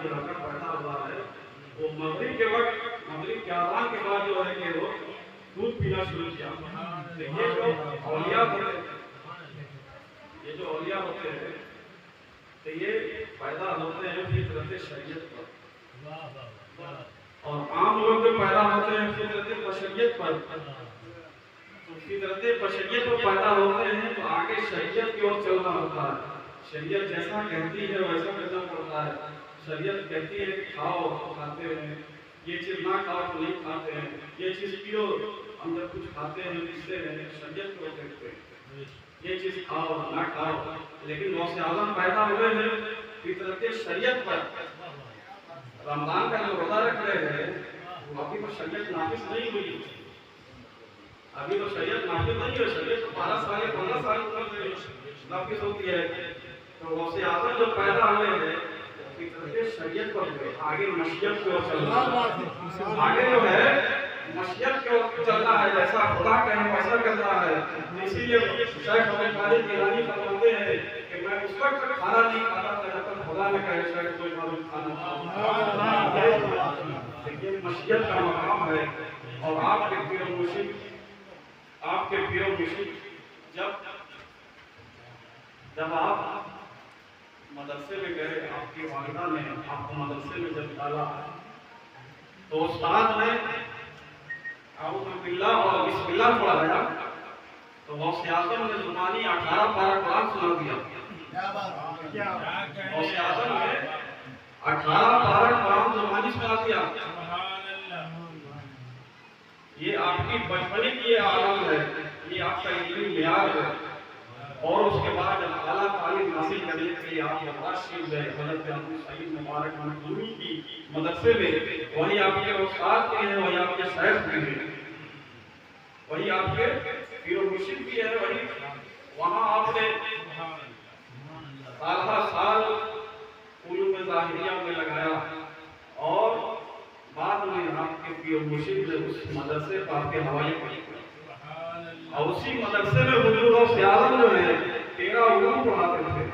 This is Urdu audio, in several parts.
جو لڑکا پیدا ہوا ہے وہ مغرب کے وقت، مغرب کے اذان کے بعد جو ہے کہ وہ دودھ پینا شروع کیا. یہ جو اولیاء ہوتے ہیں، یہ جو اولیاء ہوتے ہیں تو یہ پیدا ہوتے ہیں فطرت شریعت پر، اور عام لوگ جو پیدا ہوتے ہیں فطرت بشریت پر. تو فطرت بشریت پر پیدا ہوتے ہیں تو آگے شریعت کی اور چلنا ہوتا ہے. شریعت جیسا کہتی ہے ویسا کرنا پڑتا ہے. شریعت کہتی ہے کہ کھاؤ تو کھاتے ہیں، یہ چیز نہ کھاؤ تو نہیں کھاتے ہیں، یہ چیز پیو اندر کچھ کھاتے ہیں پیتے ہیں. شریعت کو کہتے ہیں یہ چیز کھاؤ نہ کھاؤ. لیکن غوث اعظم پیدا ہوئے ہیں فطرت شریعت پر. رمضان کا جو روزہ رکھ رہے ہیں ابھی تو شریعت نافذ نہیں ہوئی، ابھی تو شریعت نافذ نہیں ہوئی. شریعت تو 12 سال یا 15 سال عمر میں نافذ ہوتی ہے. تو غوث اعظم جو پیدا ہوئے ہیں فطرت شریعت پر ہوئے. آگے مشیت کی اور چلنا ہے، آگے جو ہے مشیت کی اور چلنا ہے. جیسا خدا کہے ویسا کرنا ہے. اسی لیے شیخ عبد القادر جیلانی فرماتے ہیں کہ میں اس وقت کھانا نہیں کھاتا تھا جب تک خدا نے کہے شیخ کوئی معلوم کھانا کھاؤ. یہ مشیت کا مقام ہے. اور آپ کے پیر و مرشد، آپ کے پیر و مرشد جب آپ مدرسے میں گئے، آپ کی والدہ نے آپ کو مدرسے میں جب ڈالا تو استاد نے اعوذ باللہ اور بسم اللہ پڑھایا تو غوث اعظم نے زبانی 18 پارہ قرآن سنا دیا. غوث اعظم نے 18 پارہ قرآن زبانی سنا دیا. یہ آپ کی بچپنے کی عالم ہے، یہ آپ کا علمی معیار ہے. اور اس کے بعد جب اعلیٰ تعلیم حاصل کرنے کے لیے آپ مدرسہ شریف گئے حضرت ابو سعید مبارک مخدومی کی مدرسے میں، وہی آپ کے استاد بھی ہیں، وہی آپ کے شیخ بھی ہیں، وہی آپ کے پیر و مرشد بھی ہے. وہی وہاں آپ نے سالہ سال علوم ظاہریہ میں لگایا اور بعد میں آپ کے پیر و مرشد نے اس مدرسے کو آپ کے حوالے کیا. اور اسی مدرسے میں حضور غوث اعظم جو ہے 13 علوم پڑھاتے تھے.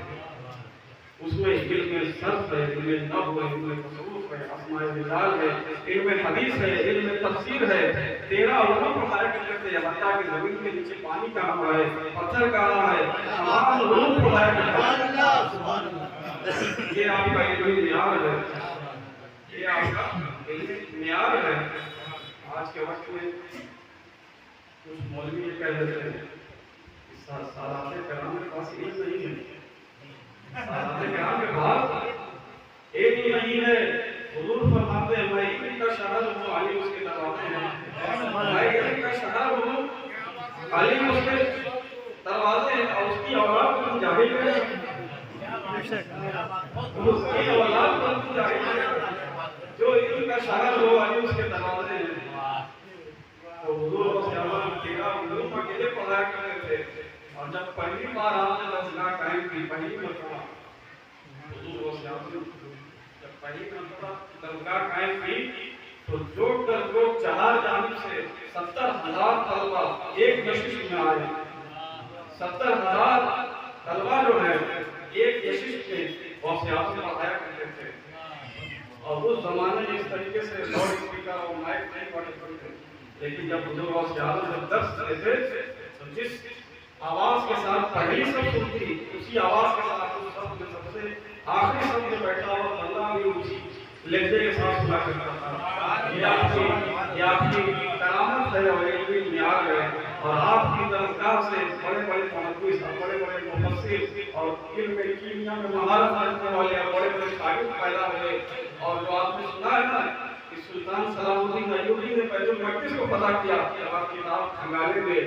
اس میں علم صرف ہے، علم نحو ہے، علم تصوف ہے، اسماء رجال ہے، علم حدیث ہے، علم تفسیر ہے. 13 علوم پڑھایا کرتے تھے. حتیٰ کہ زمین کے نیچے پانی کہاں ہے، پتھر کہاں ہے، تمام علوم پڑھایا کرتے تھے. یہ آپ کا علمی معیار ہے، یہ آپ کا علمی معیار ہے. آج کے وقت میں کچھ مولوی یہ کہہ دیتے ہیں سادات کرام کے پاس علم نہیں ہے، سادات کرام کے پاس علم نہیں ہے. حضور فرماتے ہیں میں علم کا شہر ہوں، علی اس کے دروازے ہیں. میں علم کا شہر ہوں، علی اس کے دروازے ہیں. اور اس کی اولاد کو جاہل ہے، اس کی اولاد کو جاہل ہے. جو علم کا شہر ہو علی اس کے دروازے ہیں. تو حضور غوث اعظم 13 علوم اکیلے پڑھایا کرتے تھے. اور جب پہلی بار آپ نے درسگاہ قائم کی، پہلی مرتبہ حضور غوث اعظم جب پہلی مرتبہ درسگاہ قائم کی تو جوک در جوک 4 جانب سے 70,000 طلبہ ایک نشست میں آئے. 70,000 طلبہ جو ہے ایک نشست میں غوث اعظم پڑھایا کرتے تھے. اور اس زمانے میں اس طریقے سے لاؤڈ اسپیکر اور مائک نہیں پڑھتے تھے. لیکن جب حضور غوث اعظم جب درس دیتے تو جس آواز کے ساتھ پہلی سب سنتی اسی آواز کے ساتھ اس سب میں سب سے آخری سب میں بیٹھا ہوا بندہ بھی اسی لہجے کے ساتھ سنا کرتا تھا. یہ آپ کی کرامت ہے اور علمی معیار ہے. اور آپ کی درسگاہ سے بڑے بڑے محدث اور بڑے بڑے مفسر اور علم کیمیا میں مہارت رکھنے والے اور بڑے بڑے شاگرد پیدا ہوئے. اور جو آپ نے سنا ہے نا کہ سلطان سلام الدین ایوبی نے بیت المقدس کو فتح کیا. جب آپ کتاب کھنگالیں گے،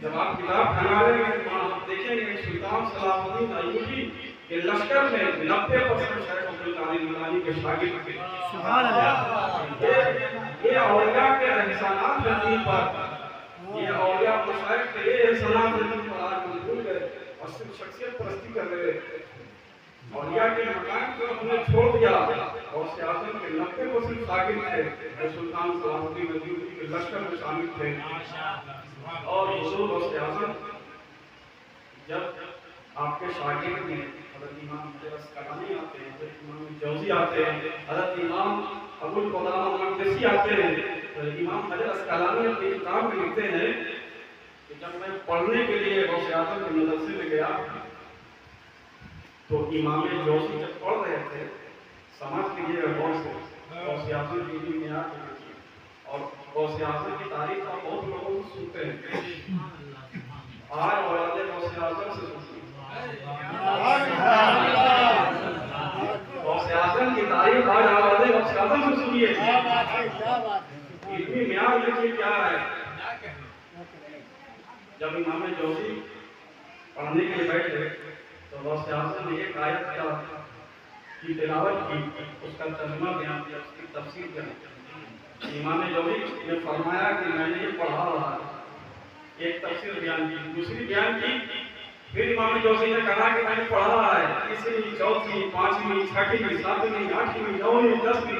جب آپ کتاب کھنگالیں گے تو آپ دیکھیں گے کہ سلطان سلام الدین ایوبی کے لشکر میں 90% شیخ عبد القادر جیلانی کے شاگرد تھے. سبحان اللہ. یہ اولیاء کے احسانات ہیں دین پر. یہ اولیاء مشائخ کے یہ احسانات ہیں دین پر آج مجبور گئے اور صرف شخصیت پرستی کر رہے. اولیاء کے مقام کو ہم نے چھوڑ دیا. اور سیاست کے 90% شاگرد تھے جو سلطان سلام الدین ایوبی کے لشکر میں شامل تھے. اور حضور غوث اعظم جب آپ کے شاگرد نے حضرت امام حجر اسقلانی آتے ہیں، حضرت امام جوزی آتے ہیں، حضرت امام ابو القدامہ مقدسی آتے ہیں. حضرت امام حجر اسقلانی اپنی کتاب میں لکھتے ہیں کہ جب میں پڑھنے کے لیے غوث اعظم کے مدرسے میں گیا تو امام جوزی جب پڑھ رہے تھے، سمجھ لیجیے غور سے، غوث اعظم کی بھی معیار کی دیکھیے، اور غوث اعظم کی تعریف آپ بہت لوگوں سے سنتے ہیں، آج اولاد غوث اعظم سے سنتے ہیں. غوث اعظم کی تعریف آج اولاد غوث اعظم سے سنیے. اتنی معیار دیکھیے کیا ہے. جب امام جوزی پڑھنے کے لیے بیٹھے تو غوث اعظم نے ایک آیت کی تلاوت کی، اس کا ترجمہ بیان کیا، اس کی تفسیر بیان. امام جوزی نے فرمایا کہ میں نے یہ پڑھا رہا ہے. ایک تفسیر بیان کی، دوسری بیان کی. پھر امام جوزی نے کہا کہ میں نے پڑھا رہا ہے تیسری، چوتھی، پانچویں، چھٹویں، ساتویں، آٹھویں، نویں، دسویں،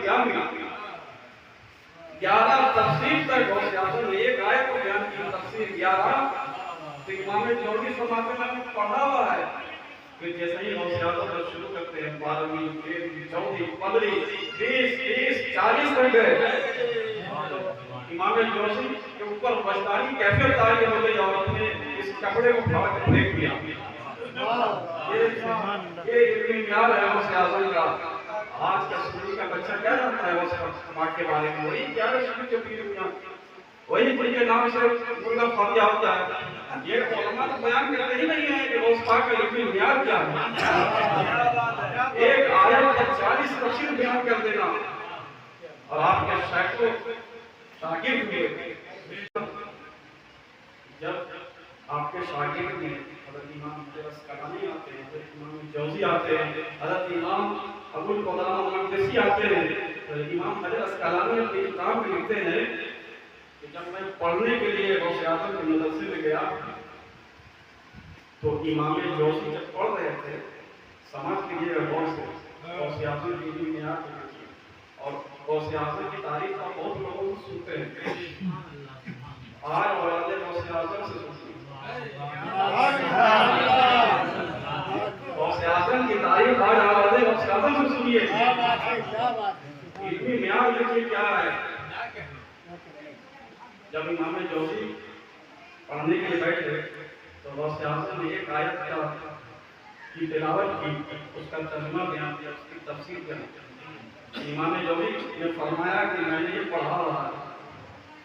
11 تفسیر تک غوث اعظم نے ایک آیت کو بیان کی. تفسیر 11 تو امام جوزی فرماتے ہیں میں نے پڑھا ہوا ہے. پھر جیسے ہی غوث اعظم شروع کرتے ہیں 12ویں، 13ویں، 14ویں، 15ویں، 20، 30، 40 تک گئے. امام جوزی کے اوپر وجدانی کیفیت آئی ہو گئی اور اپنے اس کپڑے کو پھاڑ کے پھینک دیا. یہ اتنی معیار ہے غوث اعظم کا. آج کا سنی کا بچہ کیا جانتا ہے غوث پاک کے بارے میں؟ وہی 11 شہید جو پیر ہوئے ہیں، وہی ان کے نام سے مرغا فاتحہ ہوتا ہے. یہ علماء تو بیان کرتے ہی نہیں ہیں کہ غوث پاک کا اتنی معیار کیا ہے. ایک آیت کا 40 تفسیر بیان کر دینا اور آپ کے سینکڑوں شاگرد ہوئے. جب آپ کے شاگرد میں حضرت امام حجر اسقلانی آتے ہیں، حضرت امام جوزی آتے ہیں، حضرت امام ابو القدامہ مقدسی آتے ہیں، حضرت امام حجر اسقلانی اپنی کتاب میں لکھتے ہیں کہ جب میں پڑھنے کے لیے غوث اعظم کے مدرسے میں گیا تو امام جوزی جب پڑھ رہے تھے، سمجھ لیجیے غور سے، غوث اعظم کی بھی معیار کی دیکھیے، اور غوث اعظم کی تعریف آپ بہت لوگوں سے سنتے ہیں. آج اولاد غوث اعظم سے سنتے ہیں. غوث اعظم کی تعریف آج اولاد غوث اعظم سے سنیے. اتنی معیار دیکھیے کیا ہے. جب امام جوزی پڑھنے کے لیے بیٹھے تو غوث اعظم نے ایک آیت کی تلاوت کی، اس کا ترجمہ بیان کیا، اس کی تفسیر بیان کیا. امام جوزی نے فرمایا کہ میں نے یہ پڑھا رہا ہے.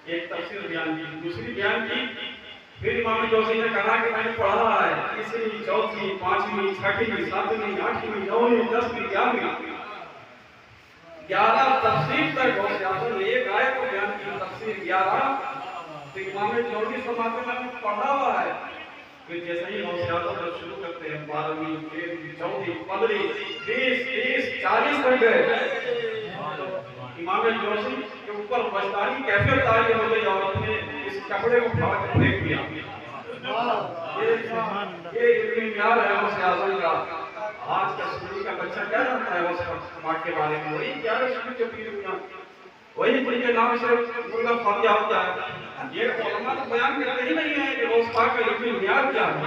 ایک تفسیر بیان کی، دوسری بیان کی. پھر امام جوزی نے کہا کہ میں نے پڑھا رہا ہے تیسری، چوتھی، پانچویں، چھٹویں، ساتویں، آٹھویں، نویں، 10ویں، 11 تفسیر تک غوث اعظم نے ایک آیت کو بیان کی. تفسیر 11 تو امام جوزی فرماتے ہیں میں نے پڑھا ہوا ہے. پھر جیسے ہی غوث اعظم شروع کرتے ہیں 12ویں، 13ویں، 14ویں، 15ویں، 20، 30، 40 تک گئے. امام جوزی کے اوپر وجدانی کیفیت آئی ہو گئی اور اپنے اس کپڑے کو پھاڑ کے پھینک دیا. یہ اتنی معیار ہے غوث اعظم کا. آج کا سنی کا بچہ کیا جانتا ہے غوث پاک کے بارے میں؟ وہی 11 شہید جو پیر ہوئے ہیں، وہی ان کے نام سے مرغا فاتحہ ہوتا ہے. یہ علماء تو بیان کرتے ہی نہیں ہیں کہ غوث پاک کا اتنی معیار کیا ہے.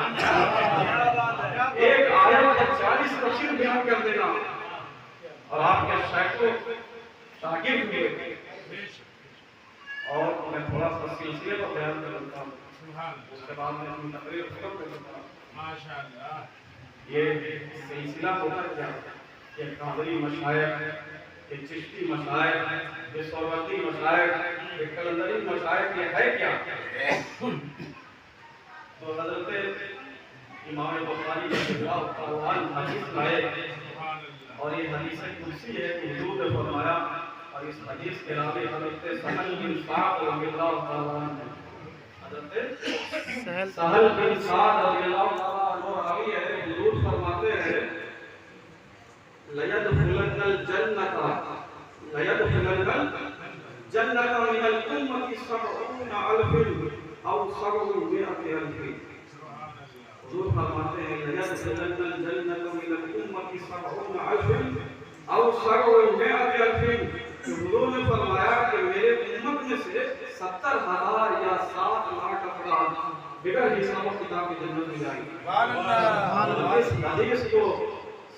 ایک آیت کا 40 تفسیر بیان کر دینا اور آپ کے سینکڑوں شاگرد ہوئے. اور میں تھوڑا سا سلسلے پر بیان کر دیتا ہوں، اس کے بعد میں اپنی تقریر ختم کر دیتا ہوں. ماشاءاللہ یہ سلسلہ ہوتا کیا کہ قادری مشائخ، یہ چشتی مشائخ، یہ سہروردی مشائخ، یہ قلندری مشائخ، یہ ہے کیا؟ تو حضرت امام بخاری رضی اللہ تعالیٰ عنہ حدیث لائے اور یہ حدیث قدسی ہے کہ حضور نے فرمایا، اور اس حدیث کے راوی حضرت سہل بن سعد رضی اللہ تعالیٰ عنہ، حضرت سہل بن سعد رضی اللہ تعالیٰ عنہ راوی ہے. حضور فرماتے ہیں لَيَدْخُلَنَّ الْجَنَّةَ مِنَ الْأُمَّةِ 70,000 أَوْ 700,000. حضور فرماتے ہیں لَيَدْخُلَنَّ الْجَنَّةَ مِنَ الْأُمَّةِ 70,000 أَوْ 700,000. حضور نے فرمایا کہ میرے امت میں سے 70,000 یا 7 لاکھ افراد بغیر حساب و کتاب کی جنت میں جائیں گے. اس حدیث کو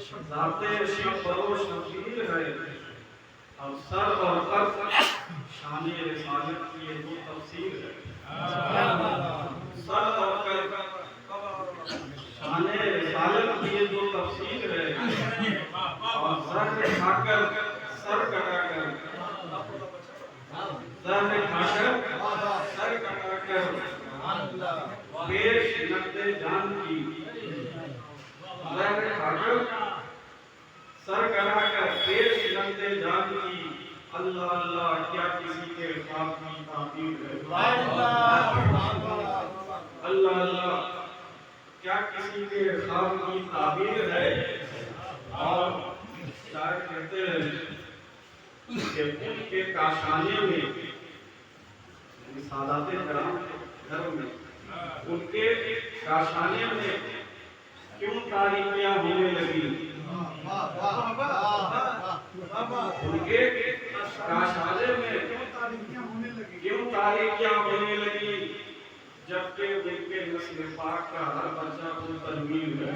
ذات شب فروش شبیر ہے اور سر اور قرض شان رسالت کی یہ دو تفسیر ہے سر اور قرض شان رسالت کی یہ دو تفسیر ہے اور سر کھا کر سر کٹا کر سر کھا کر سر کٹا کر پیش نقد جان کی سر کھا کر سر کٹا کر پیش نقد جان کی اللہ اللہ کیا کسی کے خواب کی تعبیر ہے اللہ اللہ کیا کسی کے خواب کی تعبیر ہے اور شاعر کہتے ہیں کہ ان کے کاشانے میں سادات کرام گھر میں ان کے کاشانے میں کیوں تاریکیاں ہونے لگی ان کے کاشانے میں کیوں تاریکیاں ہونے لگی جبکہ ان کے نسل پاک کا ہر بچہ کو تنویر ہے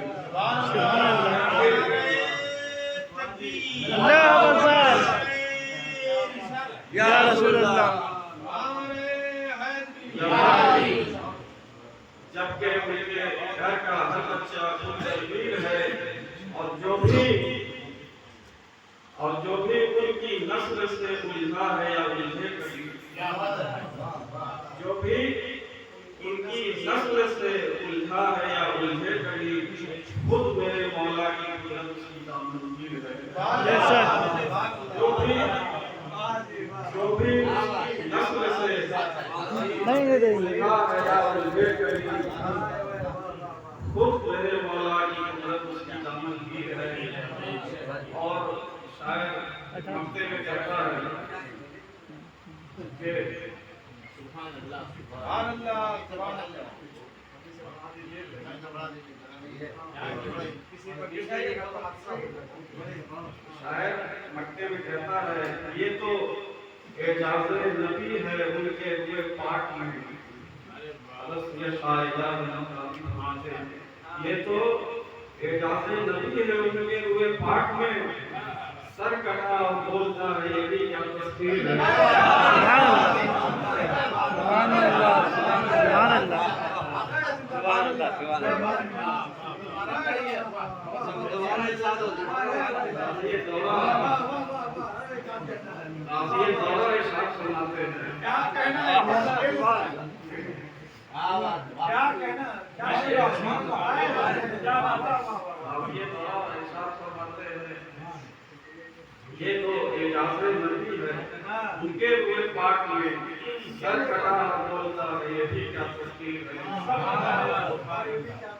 یا رسول اللہ جبکہ ان کے گھر کا ہر بچہ کو تنویر ہے اور جو بھی ان کی نسل سے الجھا ہے یا الجھے کبھی جو بھی ان کی نسل سے الجھا ہے یا الجھے کبھی خود میرے مولا کی قدرت اس کی دامنگیر ہے جو بھی نسل سے الجھا ہے یا الجھے کبھی خود میرے مولا کی قدرت اس کی دامنگیر ہے اور شاید ہفتے میں کہتا ہے کہ سبحان اللہ شاعر مکے میں کہتا ہے یہ تو اعجاز نبی ہے ان کے ہوئے پاک میں یہ تو اعجاز نبی ہے ان کے ہوئے پاک میں سر کٹا اور بولتا ہے یہ بھی کیا تصویر ہے سبحان اللہ سبحان اللہ سبحان یہ تو اعجاز نبی ہے ان کے ہوئے پاک میں سر کٹا اور بولتا ہے یہ بھی کیا تصویر ہے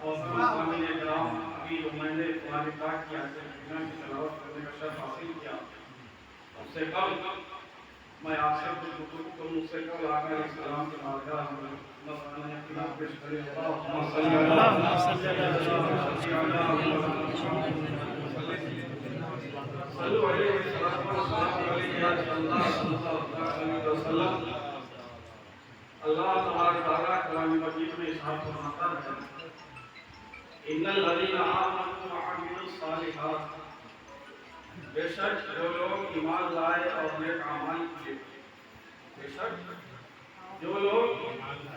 اور سامنے کرام ابھی جو میں نے قرآن پاک کی تلاوت کرنے کا شرف حاصل کیا اس سے کل میں آپ سے کچھ گفتگو کروں اس سے کل آقا علیہ السلام کے بارگاہ میں مسئلہ اختلاف پیش کرے اللہم صلی صلو علیہ وسلم اللہ تبارک تعالیٰ کلام مجید میں ارشاد فرماتا ہے ان الذین آمنوا وعملوا الصالحات بے شک جو لوگ ایمان لائے اور نیک اعمال کیے بے شک جو لوگ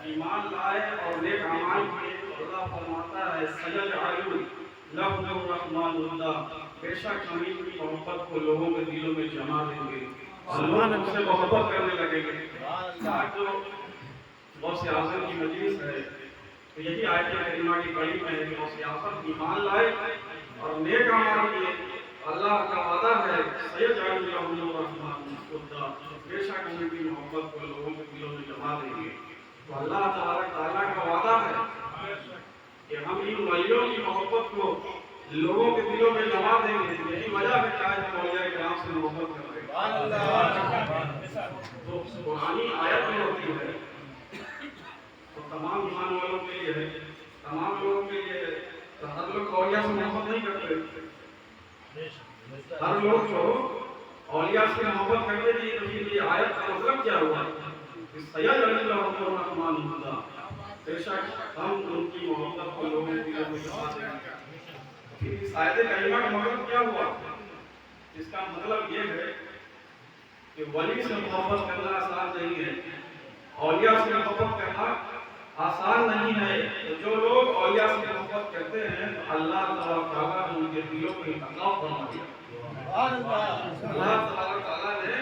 ایمان لائے اور نیک اعمال کیے اللہ فرماتا ہے سیجعل لهم الرحمن ودا بے شک ہم ان کی محبت کو لوگوں کے دلوں میں جما دیں گے اور لوگ ان سے محبت کرنے لگیں گے جو غوث اعظم کی مجلس ہے تو یہی آیت کریمہ کی پڑھی میں کہ غوث اعظم ایمان لائے اور نیک اعمال کیے اللہ کا وعدہ ہے سیجعل لهم الرحمن ودا بے شک ہم ان کی محبت کو لوگوں کے دلوں میں جما دیں گے تو اللہ تبارک تعالیٰ کا وعدہ ہے کہ ہم ان ولیوں کی محبت کو لوگوں کے دلوں میں جما دیں گے یہی وجہ ہے کہ آج اولیاء کرام سے محبت کر رہے ہیں تو قرآنی آیت میں ہوتی ہے تو تمام ایمان والوں کے لیے ہے تمام لوگوں کے لیے ہے تو ہر لوگ اولیاء سے محبت نہیں کرتے ہر لوگ جو اولیاء سے محبت کرنے کی یہ آیت کا مطلب کیا ہوا کہ سیجعل لهم الرحمن ودا بے شک ہم ان کی محبت کو لوگوں کے دلوں میں جما دیں گے شاید کلمہ کا مطلب کیا ہوا؟ اس کا مطلب یہ ہے کہ ولی سے محبت کرنا آسان نہیں ہے، اولیاء سے محبت کرنا آسان نہیں ہے۔ تو جو لوگ اولیاء سے محبت کرتے ہیں تو اللہ تعالیٰ نے ان کے دلوں کو انتخاب فرما دیا۔ اللہ تعالیٰ نے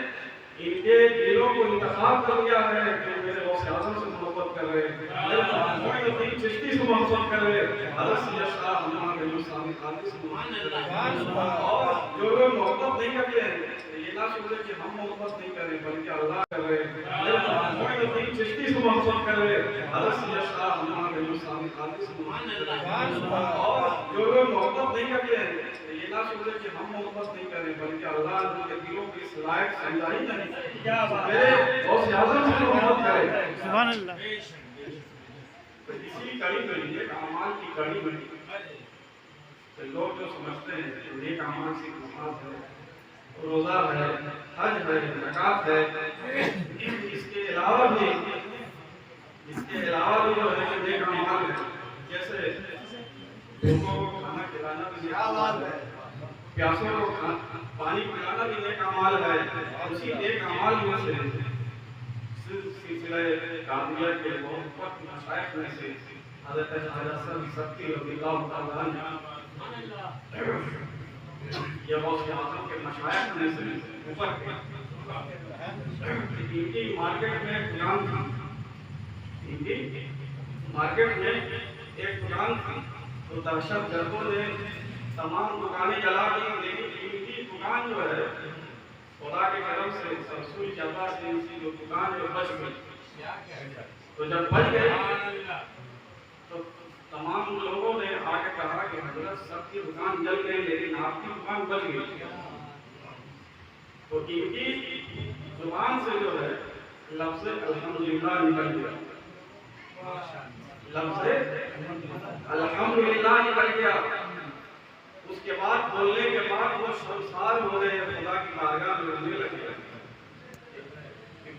ان کے دلوں کو انتخاب کر دیا ہے کہ میرے غوث اعظم سے محبت کر رہے ہیں، معین الدین چشتی سے محبت کر رہے ہیں، حضرت سید شاہ ہمارے مصطفی قادری سے محبت کر رہے ہیں۔ اور جو لوگ محبت نہیں کرتے ہیں یہ نہ سمجھے کہ ہم محبت نہیں کر رہے بلکہ اللہ کر رہے ہیں، معین الدین چشتی سے محبت کر رہے ہیں، حضرت سید شاہ ہمارے مصطفی قادری سے محبت کر رہے ہیں۔ اور جو لوگ محبت نہیں کرتے ہیں یہ نہ سمجھے کہ ہم محبت نہیں کر رہے بلکہ اللہ ان کے دلوں کی اس لائق سمجھائی نہیں میرے غوث اعظم سے محبت کرے۔ سبحان اللہ۔ اسی کڑی میں نیک اعمال کی کڑی میں لوگ جو سمجھتے ہیں کہ نیک اعمال سے نماز ہے، روزہ ہے، حج ہے، زکات ہے، اس کے علاوہ بھی جو ہے کہ نیک اعمال ہے، جیسے لوگوں کو کھانا کھلانا بھی نیک اعمال ہے، پیاسوں کو پانی پلانا بھی نیک اعمال ہے۔ اسی نیک اعمال میں سے سلسلہ قادریہ کے بہت وقت مشائخ میں سے حضرت خواجہ سبکی رضی اللہ تعالیٰ عنہ یہ غوث اعظم کے مشائخ میں سے اوپر ان کی مارکیٹ میں ایک دکان تھی، ان کی مارکیٹ میں ایک دکان تھی، تو دہشت گردوں نے تمام دکانیں جلا دی، لیکن ان کی دکان جو ہے خدا کے کرم سے رسول کی عطا سے ان کی جو دکان جو بچ گئی، تو جب بچ گئی تو تمام لوگوں نے آ کے کہا کہ حضرت سب کی دکان جل گئی لیکن آپ کی دکان بچ گئی۔ تو ان کی زبان سے جو ہے لفظ الحمدللہ نکل گیا، لفظ الحمدللہ نکل گیا۔ اس کے بعد بولنے کے بعد وہ شرمسار ہو گئے، خدا کی بارگاہ میں رونے لگے،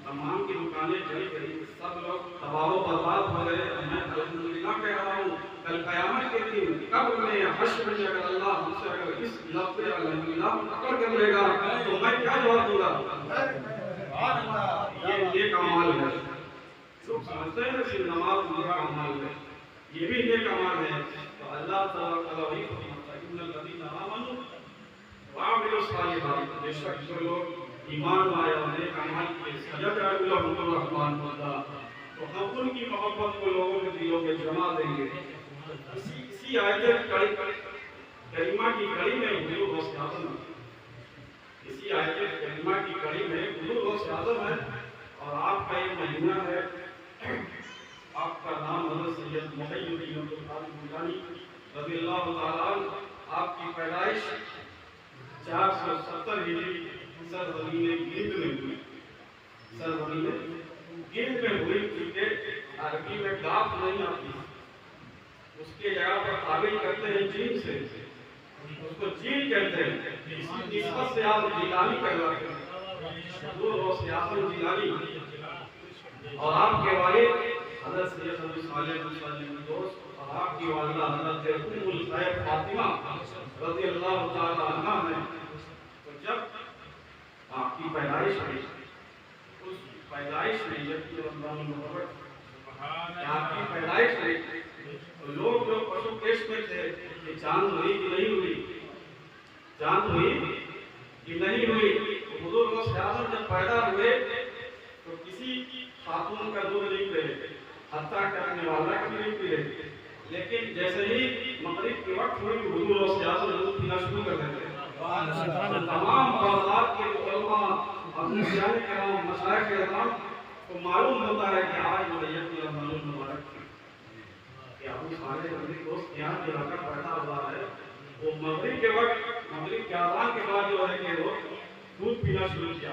تمام کی دکانیں جل گئی، سب لوگ تباہ و برباد ہو گئے۔ میں الحمدللہ کہہ رہا ہوں، کل قیامت کے دن قبر میں حشر میں اگر اللہ ہم سے اگر اس لفظ الحمدللہ پکڑ کر لے گا تو میں کیا جواب دوں گا؟ یہ کمال ہے۔ لوگ سمجھتے ہیں کہ نماز نیک اعمال ہے، یہ بھی نیک اعمال ہے۔ تو اللہ تعالیٰ وہی فرماتا ہے ان الذین آمنوا وعملوا الصالحات، بے شک جو لوگ ایمان لائے اور نیک اعمال کیے سیجعل لهم الرحمن ودا، تو ہم ان کی محبت کو لوگوں کے دلوں میں جما دیں گے۔ اسی آیت کریمہ کی کڑی میں حضور غوث اعظم ہے، اسی آیت کریمہ کی کڑی میں حضور غوث اعظم ہے، اور آپ کا یہ مہینہ ہے، آپ کا نام حضرت سید محی الدین عبد القادر جیلانی رضی اللہ تعالیٰ عنہ، آپ کی پیدائش 470 ہجری سرزمین گند میں ہوئی، سرزمین گند میں ہوئی، کیونکہ عربی میں کاف نہیں آتی، اس کے جگہ پر تعبیر کرتے ہیں جیم سے، اس کو جین کہتے ہیں، اسی نسبت سے آپ جیلانی کہلاتے ہیں، حضور غوث اعظم جیلانی، اور آپ کے والد حضرت سید ابو صالح دوست، اور آپ کی والدہ حضرت ام الخیر فاطمہ رضی اللہ تعالی عنہ ہیں۔ تو جب آپ کی پیدائش ہوئی، اس پیدائش میں جب رمضان المبارک آپ کی پیدائش ہوئی تو لوگ جو پشو پیش میں تھے کہ چاند ہوئی کہ نہیں ہوئی، چاند ہوئی کہ نہیں ہوئی، حضور غوث اعظم جب پیدا ہوئے تو کسی خاتون کا دودھ نہیں پی رہے، حتیٰ کرنے والا کا بھی نہیں پی رہے، لیکن جیسے ہی مغرب کے وقت ہوئی تو حضور غوث اعظم دودھ پینا شروع کر دیتے ہیں۔ تمام بغداد کے علماء، ابوزیان کرام، مشائخ کرام کو معلوم ہوتا ہے کہ آج ملیت رمضان المبارک کہ ابو صالح رضی دوست یہاں کے لڑکا پیدا ہوا ہے، وہ مغرب کے وقت، مغرب کے اذان کے بعد جو ہے کہ وہ دودھ پینا شروع کیا۔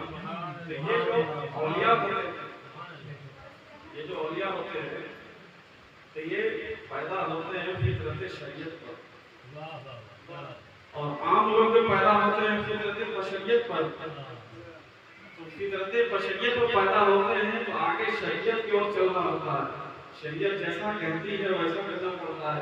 یہ جو اولیاء ہوتے ہیں، یہ جو اولیاء ہوتے ہیں تو یہ پیدا ہوتے ہیں فطرت شریعت پر، اور عام لوگ جو پیدا ہوتے ہیں فطرت بشریت پر، تو فطرت بشریت پر پیدا ہوتے ہیں تو آگے شریعت کی اور چلنا ہوتا ہے، شریعت جیسا کہتی ہے ویسا کرنا پڑتا ہے،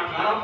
18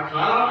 18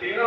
13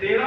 13